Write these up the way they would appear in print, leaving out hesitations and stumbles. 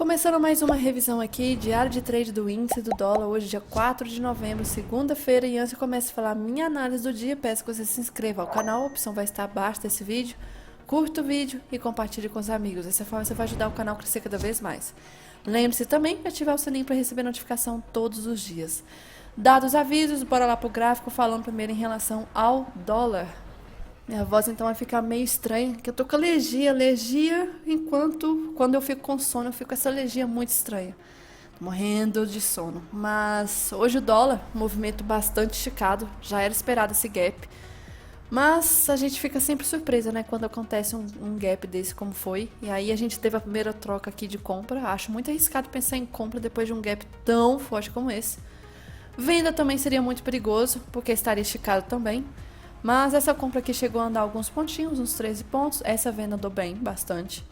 Começando mais uma revisão aqui, diário de trade do índice do dólar, hoje dia 4 de novembro, segunda-feira. E antes de começar a falar minha análise do dia, peço que você se inscreva ao canal, a opção vai estar abaixo desse vídeo. Curta o vídeo e compartilhe com os amigos, dessa forma você vai ajudar o canal a crescer cada vez mais. Lembre-se também de ativar o sininho para receber notificação todos os dias. Dados os avisos, bora lá pro gráfico, falando primeiro em relação ao dólar. Minha voz então vai ficar meio estranha, que eu tô com alergia, enquanto quando eu fico com sono, eu fico com essa alergia muito estranha. Tô morrendo de sono. Mas hoje o dólar, movimento bastante esticado, já era esperado esse gap. Mas a gente fica sempre surpresa, né, quando acontece um gap desse como foi. E aí a gente teve a primeira troca aqui de compra. Acho muito arriscado pensar em compra depois de um gap tão forte como esse. Venda também seria muito perigoso, porque estaria esticado também. Mas essa compra aqui chegou a andar alguns pontinhos, uns 13 pontos. Essa venda andou bem, bastante.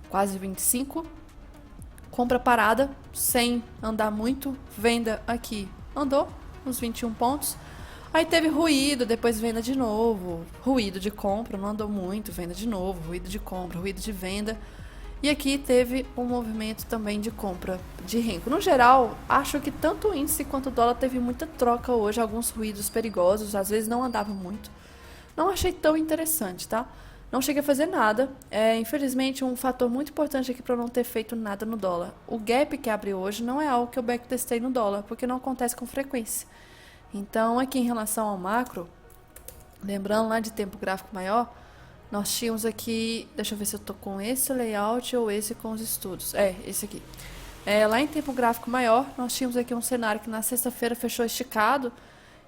Quase 25. Compra parada, sem andar muito. Venda aqui andou, uns 21 pontos. Aí teve ruído, depois venda de novo. Ruído de compra, não andou muito. Venda de novo, ruído de compra, ruído de venda. E aqui teve um movimento também de compra de Renko. No geral, acho que tanto o índice quanto o dólar teve muita troca hoje, alguns ruídos perigosos, às vezes não andava muito. Não achei tão interessante, tá? Não cheguei a fazer nada. Infelizmente, um fator muito importante aqui para não ter feito nada no dólar. O gap que abriu hoje não é algo que eu backtestei no dólar, porque não acontece com frequência. Então, aqui em relação ao macro, lembrando lá de tempo gráfico maior, nós tínhamos aqui, deixa eu ver se eu tô com esse layout ou esse com os estudos. Esse aqui. Lá em tempo gráfico maior, nós tínhamos aqui um cenário que na sexta-feira fechou esticado.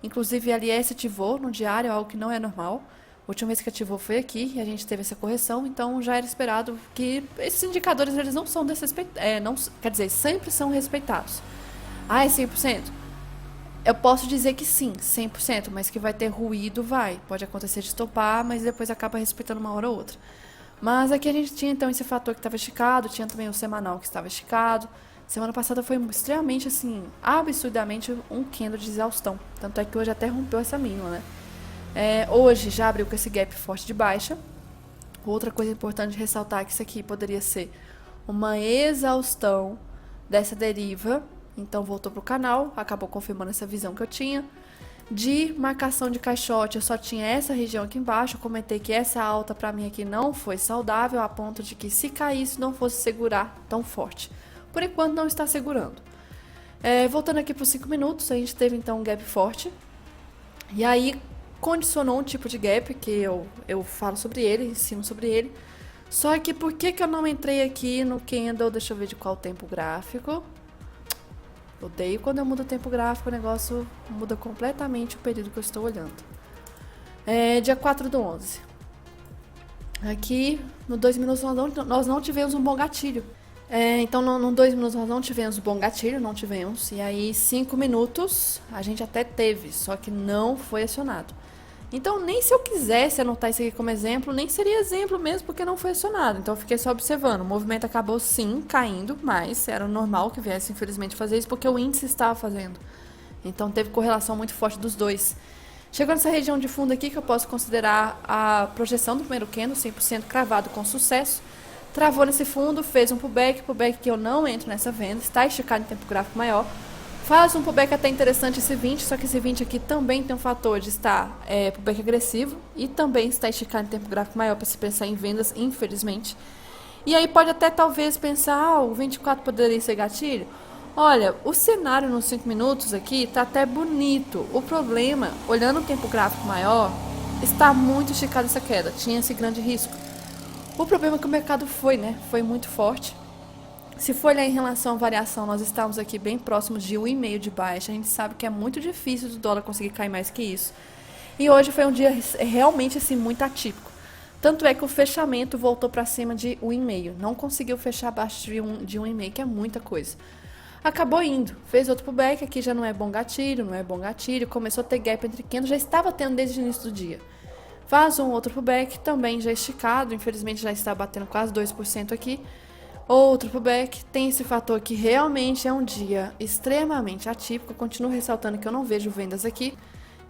Inclusive, a LS ativou no diário, algo que não é normal. A última vez que ativou foi aqui e a gente teve essa correção. Então, já era esperado que esses indicadores eles não são desrespeitados. Quer dizer, sempre são respeitados. É 100%? Eu posso dizer que sim, 100%, mas que vai ter ruído, vai. Pode acontecer de estopar, mas depois acaba respeitando uma hora ou outra. Mas aqui a gente tinha então esse fator que estava esticado, tinha também o semanal que estava esticado. Semana passada foi extremamente, assim, absurdamente um candle de exaustão. Tanto é que hoje até rompeu essa mínima, né? Hoje já abriu com esse gap forte de baixa. Outra coisa importante de ressaltar é que isso aqui poderia ser uma exaustão dessa deriva. Então voltou para o canal, acabou confirmando essa visão que eu tinha. De marcação de caixote, eu só tinha essa região aqui embaixo. Eu comentei que essa alta para mim aqui não foi saudável, a ponto de que se caísse não fosse segurar tão forte. Por enquanto não está segurando. Voltando aqui para os 5 minutos, a gente teve então um gap forte. E aí condicionou um tipo de gap que eu falo sobre ele, ensino sobre ele. Só que por que eu não entrei aqui no candle, deixa eu ver de qual tempo gráfico. Odeio quando eu mudo o tempo gráfico, o negócio muda completamente o período que eu estou olhando. Dia 4/11. Aqui, no 2 minutos, nós não tivemos um bom gatilho. Então, no 2 minutos, nós não tivemos um bom gatilho, não tivemos. E aí, 5 minutos, a gente até teve, só que não foi acionado. Então, nem se eu quisesse anotar isso aqui como exemplo, nem seria exemplo mesmo, porque não foi acionado. Então, eu fiquei só observando. O movimento acabou, sim, caindo, mas era normal que viesse, infelizmente, fazer isso, porque o índice estava fazendo. Então, teve correlação muito forte dos dois. Chegou nessa região de fundo aqui, que eu posso considerar a projeção do primeiro candle, 100% cravado com sucesso. Travou nesse fundo, fez um pullback que eu não entro nessa venda, está esticado em tempo gráfico maior. Faz um pullback até interessante esse 20, só que esse 20 aqui também tem um fator de estar pullback agressivo e também está esticado em tempo gráfico maior para se pensar em vendas, infelizmente. E aí pode até talvez pensar, o 24 poderia ser gatilho. Olha, o cenário nos 5 minutos aqui está até bonito. O problema, olhando o tempo gráfico maior, está muito esticado essa queda, tinha esse grande risco. O problema é que o mercado foi muito forte. Se for olhar em relação à variação, nós estamos aqui bem próximos de 1,5 de baixa. A gente sabe que é muito difícil do dólar conseguir cair mais que isso. E hoje foi um dia realmente assim, muito atípico. Tanto é que o fechamento voltou para cima de 1,5. Não conseguiu fechar abaixo de 1,5, que é muita coisa. Acabou indo. Fez outro pullback, aqui já não é bom gatilho, Começou a ter gap entre candles, já estava tendo desde o início do dia. Faz um outro pullback, também já esticado. Infelizmente já está batendo quase 2% aqui. Outro pullback, tem esse fator que realmente é um dia extremamente atípico. Eu continuo ressaltando que eu não vejo vendas aqui.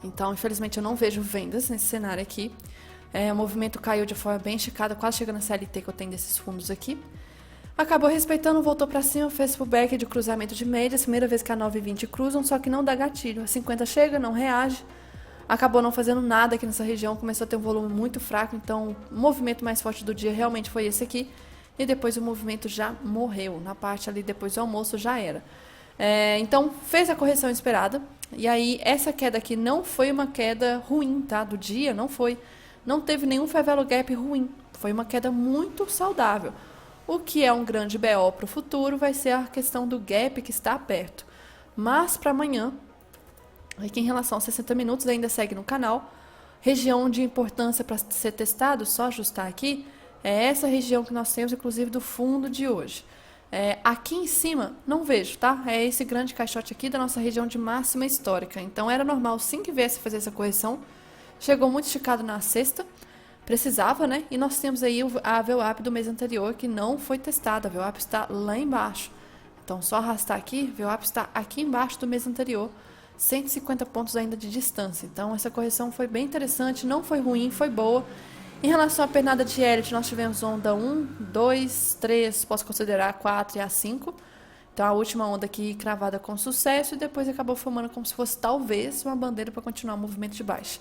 Então, infelizmente, eu não vejo vendas nesse cenário aqui. O movimento caiu de forma bem esticada, quase chegando na CLT que eu tenho desses fundos aqui. Acabou respeitando, voltou para cima, fez pullback de cruzamento de médias, primeira vez que a 9,20 cruzam, só que não dá gatilho. A 50 chega, não reage, acabou não fazendo nada aqui nessa região, começou a ter um volume muito fraco, então o movimento mais forte do dia realmente foi esse aqui, e depois o movimento já morreu, na parte ali depois do almoço já era. Então fez a correção esperada, e aí essa queda aqui não foi uma queda ruim, tá? Do dia, não foi, não teve nenhum favelo gap ruim, foi uma queda muito saudável. O que é um grande BO para o futuro vai ser a questão do gap que está perto. Mas para amanhã, aqui em relação aos 60 minutos, ainda segue no canal. Região de importância para ser testado, só ajustar aqui, é essa região que nós temos, inclusive, do fundo de hoje. Aqui em cima, não vejo, tá? É esse grande caixote aqui da nossa região de máxima histórica. Então, era normal sim que viesse fazer essa correção. Chegou muito esticado na sexta. Precisava, né? E nós temos aí a VWAP do mês anterior que não foi testada. A VWAP está lá embaixo. Então, só arrastar aqui, a VWAP está aqui embaixo do mês anterior. 150 pontos ainda de distância. Então, essa correção foi bem interessante, não foi ruim, foi boa. Em relação à pernada de Elliott, nós tivemos onda 1, 2, 3, posso considerar 4 e a 5. Então, a última onda aqui cravada com sucesso e depois acabou formando como se fosse talvez uma bandeira para continuar o movimento de baixa.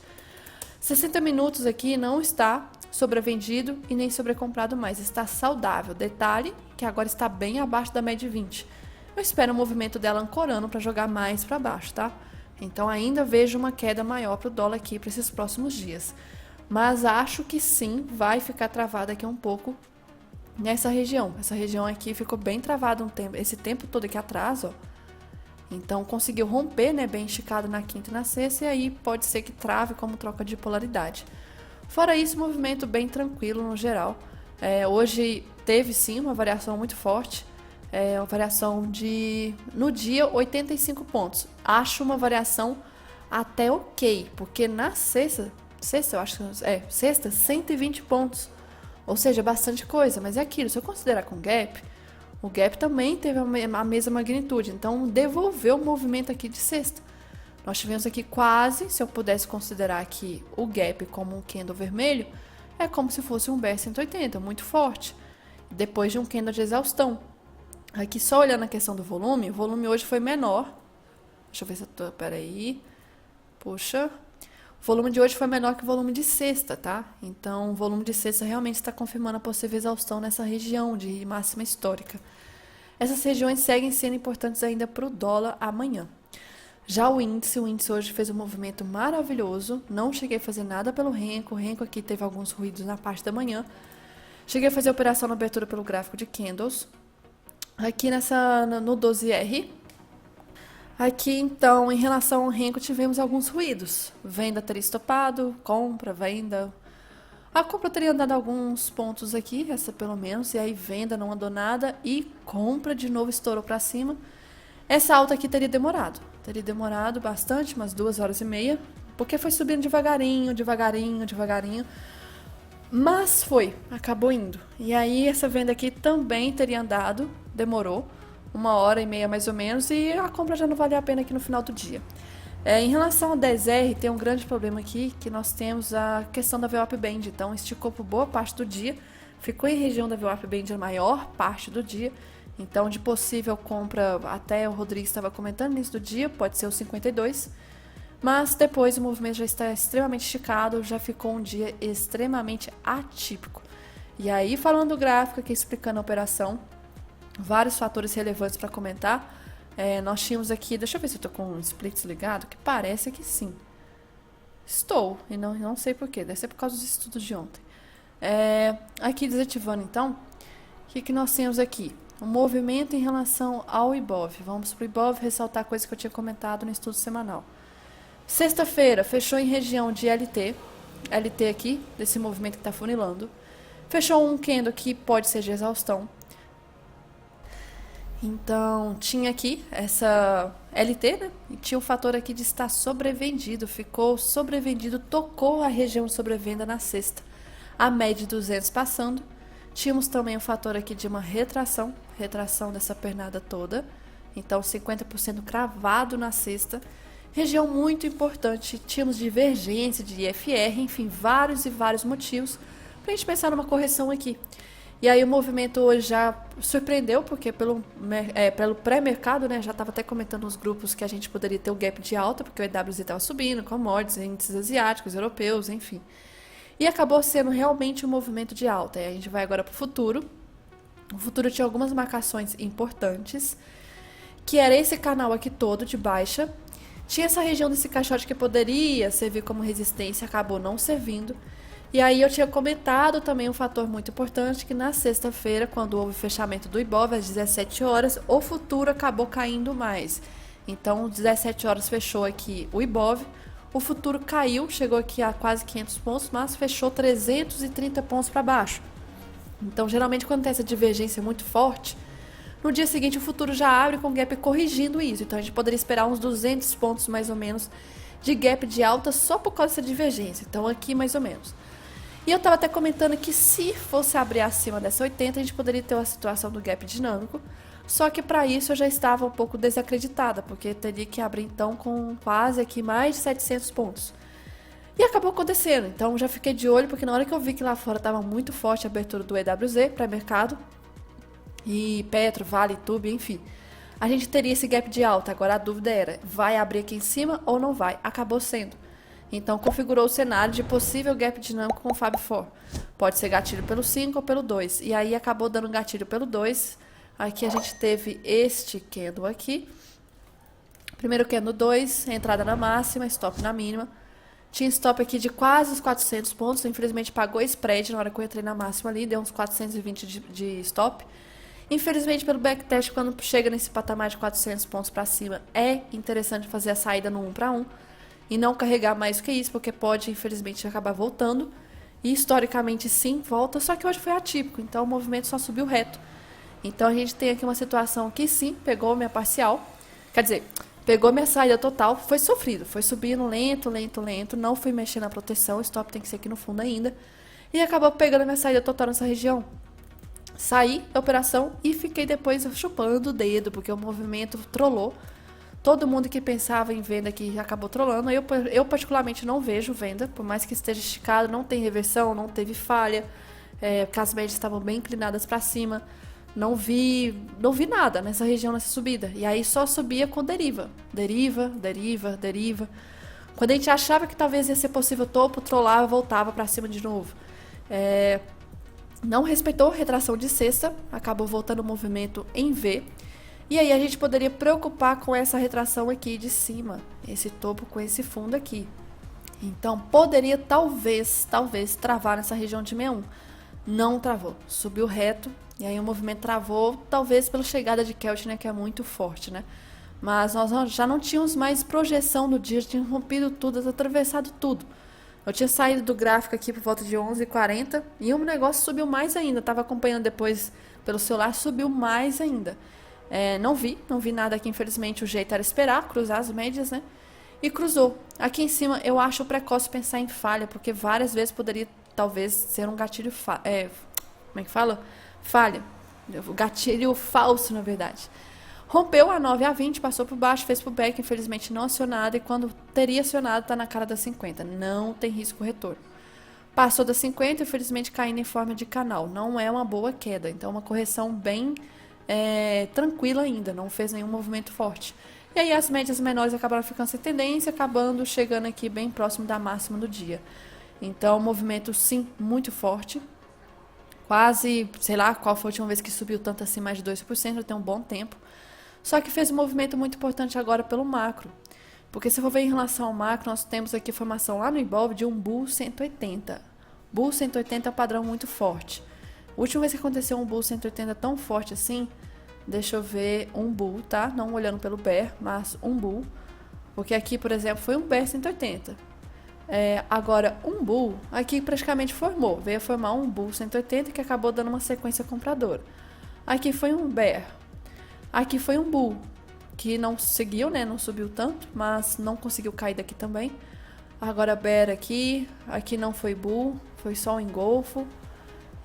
60 minutos aqui não está sobrevendido e nem sobrecomprado mais, está saudável. Detalhe que agora está bem abaixo da média 20. Eu espero o movimento dela ancorando para jogar mais para baixo, tá? Então ainda vejo uma queda maior para o dólar aqui para esses próximos dias. Mas acho que sim, vai ficar travada aqui um pouco nessa região. Essa região aqui ficou bem travada esse tempo todo aqui atrás, ó. Então, conseguiu romper, né, bem esticado na quinta e na sexta, e aí pode ser que trave como troca de polaridade. Fora isso, movimento bem tranquilo no geral. Hoje teve sim uma variação muito forte, uma variação de, no dia, 85 pontos. Acho uma variação até ok, porque na sexta eu acho que sexta, 120 pontos. Ou seja, bastante coisa, mas é aquilo, se eu considerar com gap, o gap também teve a mesma magnitude, então devolveu o movimento aqui de sexta. Nós tivemos aqui quase, se eu pudesse considerar aqui o gap como um candle vermelho, é como se fosse um BR 180, muito forte, depois de um candle de exaustão. Aqui só olhando a questão do volume, o volume hoje foi menor. Deixa eu ver se eu tô, peraí, puxa... O volume de hoje foi menor que o volume de sexta, tá? Então, o volume de sexta realmente está confirmando a possível exaustão nessa região de máxima histórica. Essas regiões seguem sendo importantes ainda para o dólar amanhã. Já o índice hoje fez um movimento maravilhoso. Não cheguei a fazer nada pelo Renko. O Renko aqui teve alguns ruídos na parte da manhã. Cheguei a fazer a operação na abertura pelo gráfico de candles. Aqui no 12R. Aqui, então, em relação ao Renko, tivemos alguns ruídos. Venda teria estopado, compra, venda. A compra teria andado alguns pontos aqui, essa pelo menos, e aí venda não andou nada e compra de novo estourou para cima. Essa alta aqui teria demorado bastante, umas 2h30, porque foi subindo devagarinho, mas acabou indo. E aí essa venda aqui também teria andado, demorou. 1h30 mais ou menos, e a compra já não valia a pena aqui no final do dia. Em relação ao 10R, tem um grande problema aqui, que nós temos a questão da VWAP Band. Então, esticou por boa parte do dia, ficou em região da VWAP Band a maior parte do dia. Então, de possível compra, até o Rodrigo estava comentando no início do dia, pode ser o 52. Mas depois o movimento já está extremamente esticado, já ficou um dia extremamente atípico. E aí, falando do gráfico aqui, explicando a operação, vários fatores relevantes para comentar. Nós tínhamos aqui, deixa eu ver se eu estou com o splits ligado, que parece que sim. Estou, e não sei porquê, deve ser por causa dos estudos de ontem. Aqui desativando então, o que nós temos aqui? Um movimento em relação ao Ibov. Vamos para o Ibov ressaltar a coisa que eu tinha comentado no estudo semanal. Sexta-feira fechou em região de LT aqui, desse movimento que está funilando. Fechou um candle que pode ser de exaustão. Então, tinha aqui essa LT, né? E tinha o fator aqui de estar sobrevendido. Ficou sobrevendido, tocou a região de sobrevenda na sexta. A média de 200 passando. Tínhamos também o fator aqui de uma retração dessa pernada toda. Então, 50% cravado na sexta. Região muito importante. Tínhamos divergência de IFR, enfim, vários e vários motivos para a gente pensar numa correção aqui. E aí o movimento hoje já surpreendeu, porque pelo pré-mercado, né, já estava até comentando nos grupos que a gente poderia ter o gap de alta, porque o EWZ estava subindo, commodities, índices asiáticos, europeus, enfim. E acabou sendo realmente um movimento de alta. E a gente vai agora para o futuro. O futuro tinha algumas marcações importantes, que era esse canal aqui todo de baixa. Tinha essa região desse caixote que poderia servir como resistência, acabou não servindo. E aí eu tinha comentado também um fator muito importante, que na sexta-feira, quando houve o fechamento do Ibov às 17 horas, o futuro acabou caindo mais. Então, às 17 horas fechou aqui o Ibov, o futuro caiu, chegou aqui a quase 500 pontos, mas fechou 330 pontos para baixo. Então, geralmente, quando tem essa divergência muito forte, no dia seguinte o futuro já abre com gap corrigindo isso. Então, a gente poderia esperar uns 200 pontos mais ou menos de gap de alta só por causa dessa divergência. Então, aqui mais ou menos. E eu estava até comentando que se fosse abrir acima dessa 80, a gente poderia ter uma situação do gap dinâmico. Só que para isso eu já estava um pouco desacreditada, porque teria que abrir então com quase aqui mais de 700 pontos. E acabou acontecendo, então já fiquei de olho, porque na hora que eu vi que lá fora estava muito forte a abertura do EWZ para mercado, e Petro, Vale, Tube, enfim, a gente teria esse gap de alta. Agora a dúvida era, vai abrir aqui em cima ou não vai? Acabou sendo. Então, configurou o cenário de possível gap dinâmico com o Fab 4. Pode ser gatilho pelo 5 ou pelo 2. E aí, acabou dando gatilho pelo 2. Aqui a gente teve este candle aqui. Primeiro candle 2, entrada na máxima, stop na mínima. Tinha stop aqui de quase os 400 pontos. Infelizmente, pagou spread na hora que eu entrei na máxima ali. Deu uns 420 de stop. Infelizmente, pelo backtest, quando chega nesse patamar de 400 pontos para cima, é interessante fazer a saída no 1 para 1. E não carregar mais do que isso, porque pode, infelizmente, acabar voltando. E, historicamente, sim, volta, só que hoje foi atípico, então o movimento só subiu reto. Então, a gente tem aqui uma situação que, sim, pegou minha parcial, quer dizer, pegou minha saída total, foi sofrido, foi subindo lento, lento, lento, não fui mexer na proteção, o stop tem que ser aqui no fundo ainda, e acabou pegando minha saída total nessa região. Saí da operação e fiquei depois chupando o dedo, porque o movimento trollou. Todo mundo que pensava em venda aqui acabou trollando. Eu particularmente não vejo venda, por mais que esteja esticado, não tem reversão, não teve falha, porque as médias estavam bem inclinadas para cima. Não vi nada nessa região, nessa subida. E aí só subia com deriva. Deriva, deriva, deriva. Quando a gente achava que talvez ia ser possível topo, trollava, voltava para cima de novo. Não respeitou a retração de sexta, acabou voltando o movimento em V. E aí a gente poderia preocupar com essa retração aqui de cima, esse topo com esse fundo aqui. Então, poderia talvez travar nessa região de 61. Não travou, subiu reto, e aí o movimento travou, talvez pela chegada de Keltner, né, que é muito forte, né? Mas nós já não tínhamos mais projeção no dia, tínhamos rompido tudo, atravessado tudo. Eu tinha saído do gráfico aqui por volta de 11h40, e o negócio subiu mais ainda, estava acompanhando depois pelo celular, subiu mais ainda. Não vi nada aqui, infelizmente. O jeito era esperar, cruzar as médias, né? E cruzou. Aqui em cima eu acho precoce pensar em falha, porque várias vezes poderia talvez ser um gatilho como é que fala? Falha. Gatilho falso, na verdade. Rompeu a 9 a 20, passou por baixo, fez pro back, infelizmente não acionado, e quando teria acionado tá na cara da 50. Não tem risco retorno. Passou da 50, infelizmente caindo em forma de canal. Não é uma boa queda, então uma correção bem tranquila ainda, não fez nenhum movimento forte. E aí as médias menores acabaram ficando sem tendência, acabando chegando aqui bem próximo da máxima do dia. Então, movimento sim, muito forte. Quase, sei lá, qual foi a última vez que subiu tanto assim, mais de 2%, já tem um bom tempo. Só que fez um movimento muito importante agora pelo macro. Porque se for ver em relação ao macro, nós temos aqui formação lá no Ibov de um Bull 180. Bull 180 é um padrão muito forte. A última vez que aconteceu um Bull 180 tão forte assim, deixa eu ver, um Bull, tá? Não olhando pelo Bear, mas um Bull. Porque aqui, por exemplo, foi um Bear 180. Agora, um Bull, aqui praticamente formou. Veio a formar um Bull 180 que acabou dando uma sequência compradora. Aqui foi um Bear. Aqui foi um Bull, que não seguiu, né? Não subiu tanto, mas não conseguiu cair daqui também. Agora Bear aqui não foi Bull, foi só um engolfo.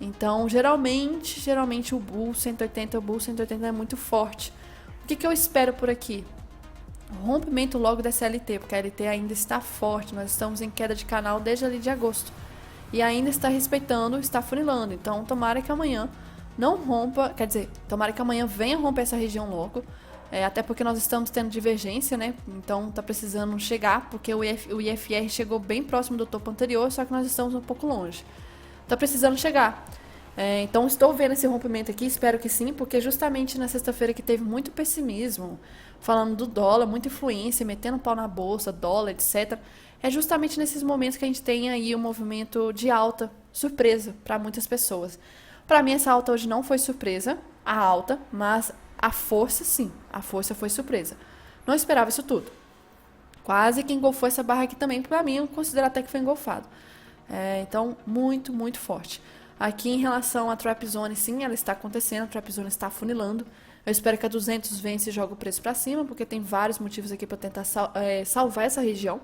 Então, geralmente o Bull 180 é muito forte. O que eu espero por aqui? Rompimento logo dessa LT, porque a LT ainda está forte. Nós estamos em queda de canal desde ali de agosto. e ainda está respeitando, está funilando. Então, tomara que amanhã não rompa, quer dizer, tomara que amanhã venha romper essa região logo, até porque nós estamos tendo divergência, né? Então tá precisando chegar, porque o IFR chegou bem próximo do topo anterior, só que nós estamos um pouco longe. Tá precisando chegar. Então estou vendo esse rompimento aqui, espero que sim, porque justamente na sexta-feira que teve muito pessimismo, falando do dólar, muita influência, metendo pau na bolsa, dólar, etc. É justamente nesses momentos que a gente tem aí um movimento de alta, surpresa para muitas pessoas. Para mim essa alta hoje não foi surpresa, a alta, mas a força sim, a força foi surpresa. Não esperava isso tudo. Quase que engolfou essa barra aqui também, para mim eu considero até que foi engolfado. Então, muito, muito forte. Aqui em relação à Trap Zone, sim, ela está acontecendo, a Trap Zone está afunilando. Eu espero que a 200 vence e jogue o preço para cima, porque tem vários motivos aqui para tentar salvar essa região.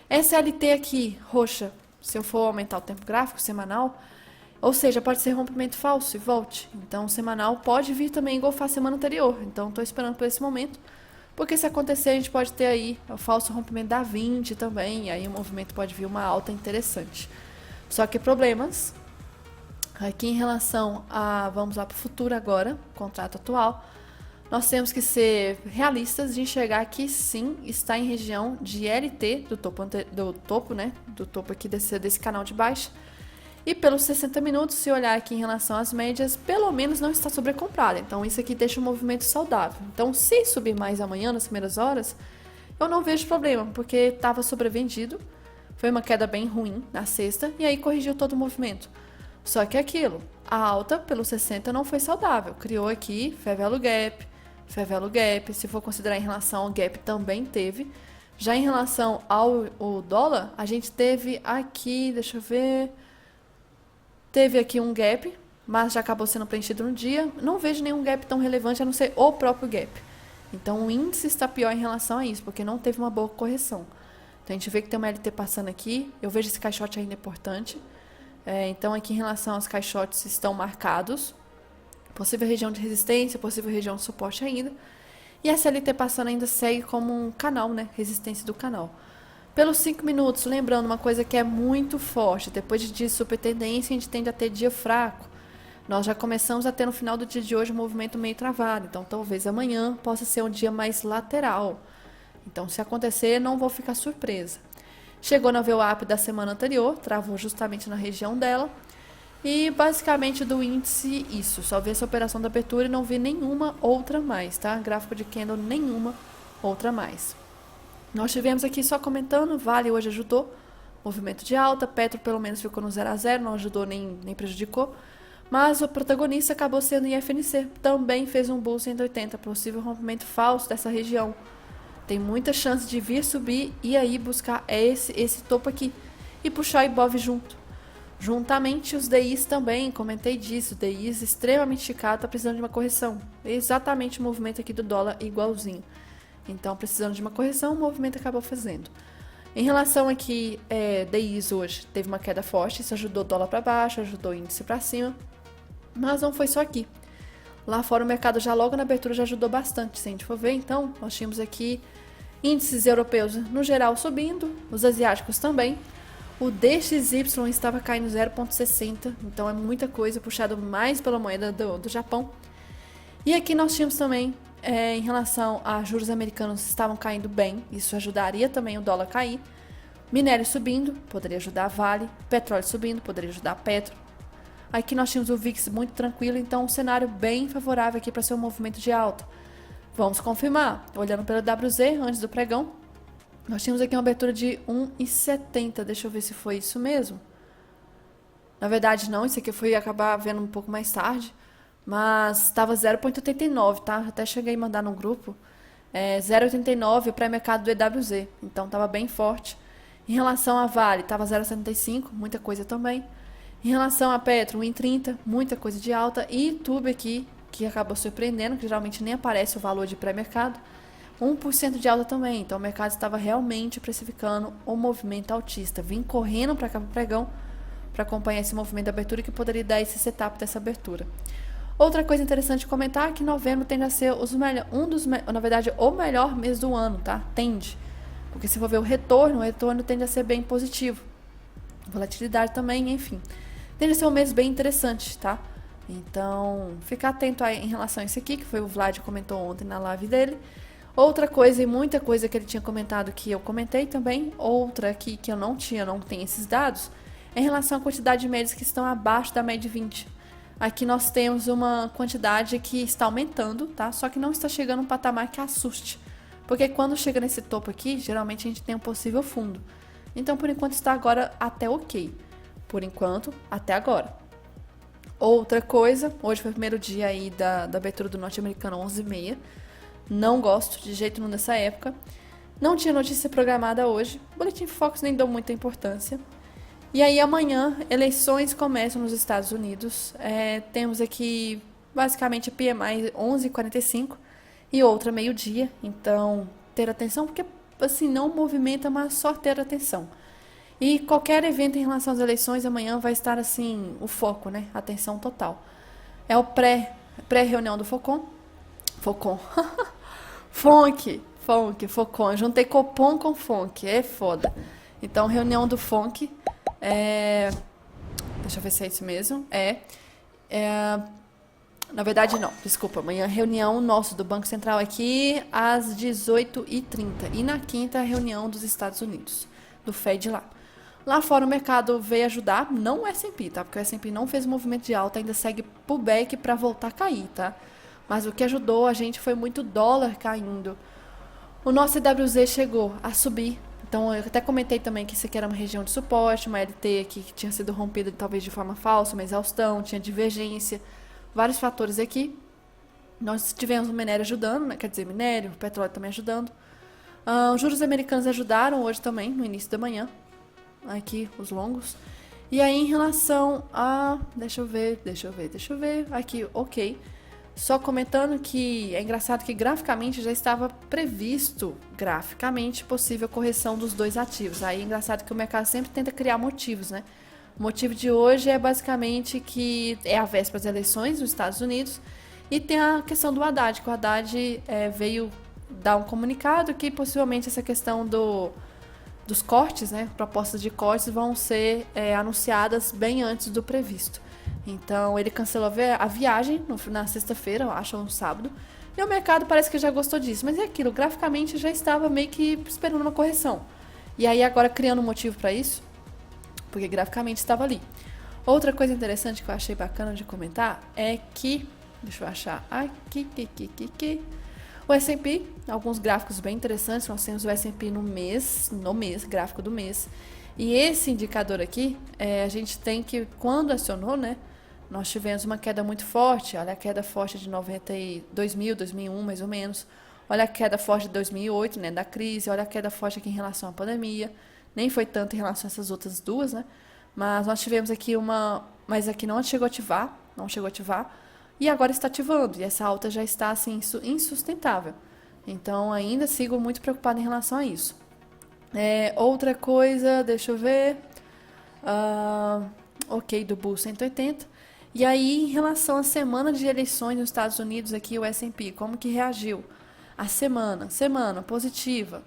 SLT aqui, roxa, se eu for aumentar o tempo gráfico, semanal, ou seja, pode ser rompimento falso e volte. Então, semanal pode vir também engolfar a semana anterior. Então, estou esperando por esse momento, porque se acontecer, a gente pode ter aí o falso rompimento da 20 também, e aí o movimento pode vir uma alta interessante. Só que problemas. Aqui em relação a, vamos lá para o futuro agora, contrato atual, nós temos que ser realistas de enxergar que sim, está em região de LT, do topo aqui desse canal de baixo. E pelos 60 minutos, se olhar aqui em relação às médias, pelo menos não está sobrecomprada. Então isso aqui deixa um movimento saudável. Então se subir mais amanhã, nas primeiras horas, eu não vejo problema, porque estava sobrevendido, foi uma queda bem ruim na sexta, e aí corrigiu todo o movimento. Só que aquilo, a alta pelos 60 não foi saudável. Criou aqui favela gap, se for considerar em relação ao gap também teve. Já em relação ao dólar, a gente teve aqui, deixa eu ver, teve aqui um gap, mas já acabou sendo preenchido no dia. Não vejo nenhum gap tão relevante, a não ser o próprio gap. Então o índice está pior em relação a isso, porque não teve uma boa correção. Então a gente vê que tem uma LT passando aqui, eu vejo esse caixote ainda importante. Então aqui em relação aos caixotes estão marcados, possível região de resistência, possível região de suporte ainda, e essa LT passando ainda segue como um canal, né, resistência do canal. Pelos 5 minutos, lembrando uma coisa que é muito forte, depois de dia de super tendência a gente tende a ter dia fraco. Nós já começamos a ter no final do dia de hoje um movimento meio travado, então talvez amanhã possa ser um dia mais lateral. Então se acontecer, não vou ficar surpresa. Chegou na VWAP da semana anterior, travou justamente na região dela. E basicamente do índice, isso. Só vi essa operação da abertura e não vi nenhuma outra mais, tá? Gráfico de candle, nenhuma outra mais. Nós tivemos aqui só comentando, Vale hoje ajudou. Movimento de alta, Petro pelo menos ficou no 0 a 0, não ajudou nem prejudicou. Mas o protagonista acabou sendo o IFNC. Também fez um bull 180, possível rompimento falso dessa região. Tem muita chance de vir subir e aí buscar esse topo aqui e puxar o Ibov junto. Juntamente os DIs também, comentei disso, DIs extremamente esticado, está precisando de uma correção. Exatamente o movimento aqui do dólar igualzinho. Então, precisando de uma correção, o movimento acabou fazendo. Em relação aqui, DIs hoje, teve uma queda forte, isso ajudou o dólar para baixo, ajudou o índice para cima, mas não foi só aqui. Lá fora o mercado já logo na abertura já ajudou bastante, se a gente for ver, então, nós tínhamos aqui índices europeus no geral subindo, os asiáticos também. O DXY estava caindo 0,60, então é muita coisa, puxado mais pela moeda do Japão. E aqui nós tínhamos também, em relação a juros americanos, estavam caindo bem, isso ajudaria também o dólar a cair. Minério subindo, poderia ajudar a Vale. Petróleo subindo, poderia ajudar a Petro. Aqui nós tínhamos o VIX muito tranquilo, então um cenário bem favorável aqui para ser um movimento de alta. Vamos confirmar, olhando pelo WZ antes do pregão, nós tínhamos aqui uma abertura de 1,70, deixa eu ver se foi isso mesmo. Na verdade não, isso aqui eu fui acabar vendo um pouco mais tarde, mas estava 0,89, tá? Até cheguei a mandar no grupo, 0,89 o pré-mercado do EWZ, então estava bem forte. Em relação a Vale, estava 0,75, muita coisa também. Em relação a Petro, 1,30, muita coisa de alta. E Tube aqui, que acabou surpreendendo, que geralmente nem aparece o valor de pré-mercado, 1% de alta também. Então o mercado estava realmente precificando o movimento altista. Vim correndo para cá para o pregão para acompanhar esse movimento de abertura que poderia dar esse setup dessa abertura. Outra coisa interessante de comentar é que novembro tende a ser o melhor mês do ano, tá? Tende. Porque se for ver o retorno tende a ser bem positivo. volatilidade também, enfim. Tende a ser um mês bem interessante, tá? Então, ficar atento aí em relação a isso aqui, que foi o Vlad comentou ontem na live dele. Outra coisa, e muita coisa que ele tinha comentado que eu comentei também, outra aqui que eu não tenho esses dados, é em relação à quantidade de médias que estão abaixo da média 20. Aqui nós temos uma quantidade que está aumentando, tá? Só que não está chegando a um patamar que assuste. Porque quando chega nesse topo aqui, geralmente a gente tem um possível fundo. Então, por enquanto, está agora até ok. Por enquanto, até agora. Outra coisa, hoje foi o primeiro dia aí da abertura do norte-americano 11h30. Não gosto de jeito nenhum dessa época. Não tinha notícia programada hoje. Boletim Fox nem deu muita importância. E aí amanhã, eleições começam nos Estados Unidos. Temos aqui basicamente PMI 11h45 e outra meio-dia. Então, ter atenção, porque assim, não movimenta, mas só ter atenção. E qualquer evento em relação às eleições amanhã vai estar assim, o foco, né? Atenção total. É o pré-reunião do Focon. Focon. Eu juntei Copom com Fonk, é foda. Então, reunião do Fonk. Deixa eu ver se é isso mesmo. Na verdade, não, desculpa. Amanhã, reunião nossa do Banco Central aqui às 18h30. E na quinta, reunião dos Estados Unidos, do Fed lá. Lá fora o mercado veio ajudar, não o S&P, tá? Porque o S&P não fez movimento de alta, ainda segue pullback para voltar a cair, tá? Mas o que ajudou a gente foi muito dólar caindo. O nosso EWZ chegou a subir. Então, eu até comentei também que isso aqui era uma região de suporte, uma LT aqui que tinha sido rompida talvez de forma falsa, uma exaustão, tinha divergência, vários fatores aqui. Nós tivemos o minério ajudando, né? Quer dizer, minério, o petróleo também ajudando. Os juros americanos ajudaram hoje também, no início da manhã. Aqui, os longos. E aí, em relação a... Deixa eu ver. Aqui, ok. Só comentando que é engraçado que graficamente já estava previsto, graficamente, possível correção dos dois ativos. Aí é engraçado que o mercado sempre tenta criar motivos, né? O motivo de hoje é basicamente que é a véspera das eleições nos Estados Unidos e tem a questão do Haddad, que o Haddad veio dar um comunicado que possivelmente essa questão dos cortes, né, propostas de cortes vão ser anunciadas bem antes do previsto. Então, ele cancelou a viagem na sexta-feira, eu acho, ou no sábado, e o mercado parece que já gostou disso. Mas é aquilo, graficamente já estava meio que esperando uma correção. E aí, agora, criando um motivo para isso, porque graficamente estava ali. Outra coisa interessante que eu achei bacana de comentar é que, deixa eu achar aqui, o S&P, alguns gráficos bem interessantes, nós temos o S&P no mês, gráfico do mês. E esse indicador aqui, a gente tem que, quando acionou, né, nós tivemos uma queda muito forte, olha a queda forte de 2000, 2001 mais ou menos, olha a queda forte de 2008, né, da crise, olha a queda forte aqui em relação à pandemia, nem foi tanto em relação a essas outras duas, né, mas nós tivemos aqui mas aqui não chegou a ativar, e agora está ativando, e essa alta já está assim, insustentável. Então, ainda sigo muito preocupada em relação a isso. Outra coisa, deixa eu ver. Ok, do Bull 180. E aí, em relação à semana de eleições nos Estados Unidos, aqui o S&P, como que reagiu? A semana positiva.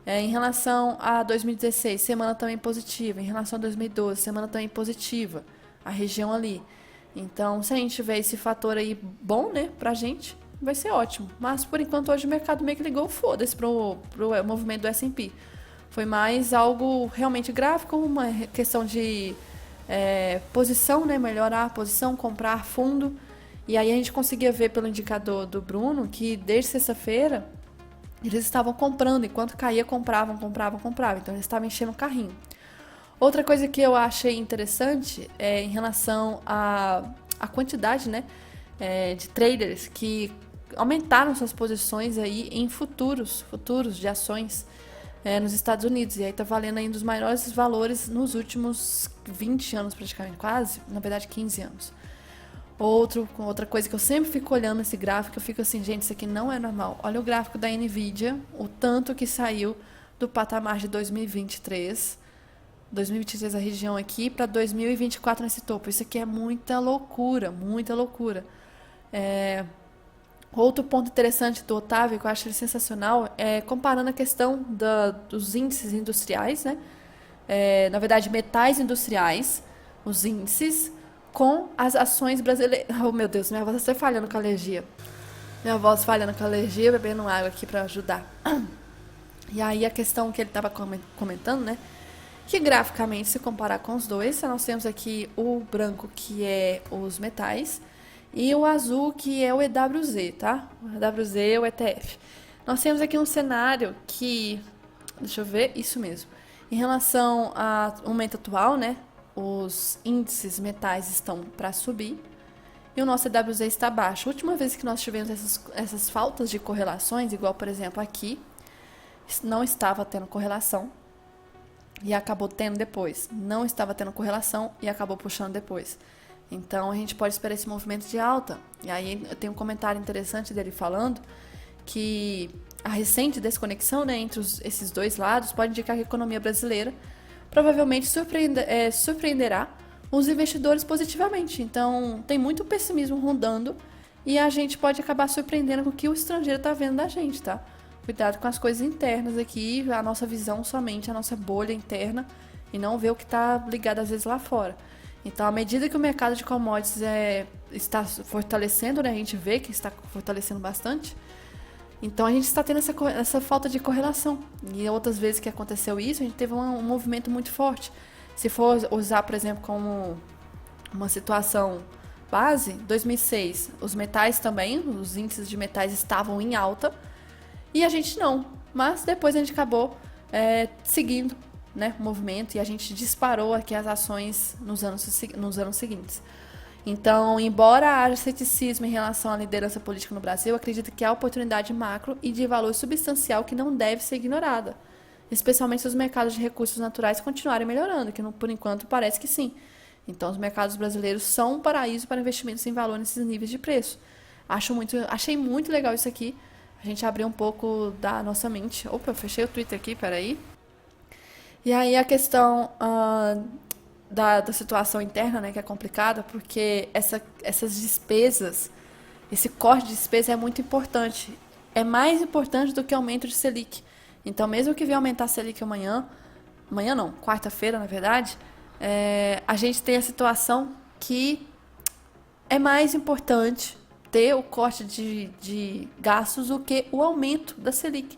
Em relação a 2016, semana também positiva. Em relação a 2012, semana também positiva. A região ali. Então, se a gente tiver esse fator aí bom, né, pra gente, vai ser ótimo. Mas, por enquanto, hoje o mercado meio que ligou foda-se pro movimento do S&P. Foi mais algo realmente gráfico, uma questão de posição, né, melhorar a posição, comprar fundo. E aí a gente conseguia ver pelo indicador do Bruno que desde sexta-feira eles estavam comprando, enquanto caía, compravam. Então eles estavam enchendo o carrinho. Outra coisa que eu achei interessante é em relação à quantidade, né, de traders que aumentaram suas posições aí em futuros de ações nos Estados Unidos. E aí tá valendo ainda os maiores valores nos últimos 20 anos praticamente, quase, na verdade 15 anos. Outra coisa que eu sempre fico olhando esse gráfico, eu fico assim, gente, isso aqui não é normal. Olha o gráfico da Nvidia, o tanto que saiu do patamar de 2023 a região aqui, para 2024 nesse topo. Isso aqui é muita loucura. Outro ponto interessante do Otávio, que eu acho ele sensacional, é comparando a questão dos índices industriais, né? na verdade, metais industriais, os índices, com as ações brasileiras. Oh, meu Deus, minha voz está falhando com alergia. Minha voz falhando com alergia, bebendo água aqui para ajudar. E aí a questão que ele estava comentando, né? Que graficamente, se comparar com os dois, nós temos aqui o branco, que é os metais, e o azul, que é o EWZ, tá? O EWZ é o ETF. Nós temos aqui um cenário que, deixa eu ver, isso mesmo. Em relação ao momento atual, né? Os índices metais estão para subir e o nosso EWZ está baixo. A última vez que nós tivemos essas faltas de correlações, igual por exemplo aqui, não estava tendo correlação e acabou tendo depois. Não estava tendo correlação e acabou puxando depois. Então a gente pode esperar esse movimento de alta. E aí tem um comentário interessante dele falando que a recente desconexão, né, entre esses dois lados pode indicar que a economia brasileira provavelmente surpreenderá os investidores positivamente. Então tem muito pessimismo rondando e a gente pode acabar surpreendendo com o que o estrangeiro está vendo da gente, tá? Cuidado com as coisas internas aqui, a nossa visão somente, a nossa bolha interna e não ver o que está ligado às vezes lá fora. Então, à medida que o mercado de commodities está fortalecendo, né, a gente vê que está fortalecendo bastante, então a gente está tendo essa falta de correlação. E outras vezes que aconteceu isso, a gente teve um movimento muito forte. Se for usar, por exemplo, como uma situação base, 2006, os metais também, os índices de metais estavam em alta, e a gente não, mas depois a gente acabou seguindo, né, o movimento e a gente disparou aqui as ações nos anos seguintes. Então, embora haja ceticismo em relação à liderança política no Brasil, acredito que há oportunidade macro e de valor substancial que não deve ser ignorada, especialmente se os mercados de recursos naturais continuarem melhorando, que por enquanto parece que sim. Então, os mercados brasileiros são um paraíso para investimentos em valor nesses níveis de preço. Achei muito legal isso aqui. A gente abriu um pouco da nossa mente. Opa, eu fechei o Twitter aqui, peraí. E aí a questão da situação interna, né, que é complicada, porque essas despesas, esse corte de despesa é muito importante. É mais importante do que o aumento de Selic. Então, mesmo que venha aumentar a Selic amanhã não, quarta-feira, na verdade, a gente tem a situação que é mais importante ter o corte de gastos do que o aumento da Selic.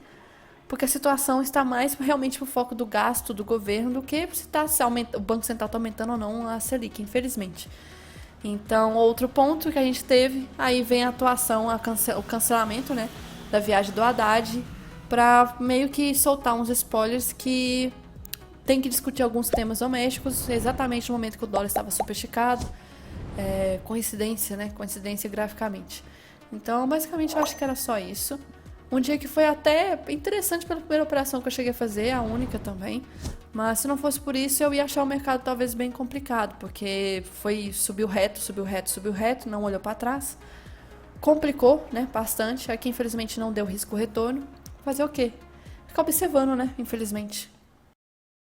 Porque a situação está mais realmente no foco do gasto do governo do que se o Banco Central está aumentando ou não a Selic, infelizmente. Então, outro ponto que a gente teve, aí vem a atuação, o cancelamento, né, da viagem do Haddad, para meio que soltar uns spoilers que tem que discutir alguns temas domésticos, exatamente no momento que o dólar estava super esticado. Coincidência, né? Coincidência graficamente. Então, basicamente, eu acho que era só isso. Um dia que foi até interessante pela primeira operação que eu cheguei a fazer, a única também. Mas se não fosse por isso, eu ia achar o mercado talvez bem complicado, porque subiu reto, não olhou para trás. Complicou, né? Bastante. Aqui, infelizmente, não deu risco retorno. Fazer o quê? Ficar observando, né? Infelizmente.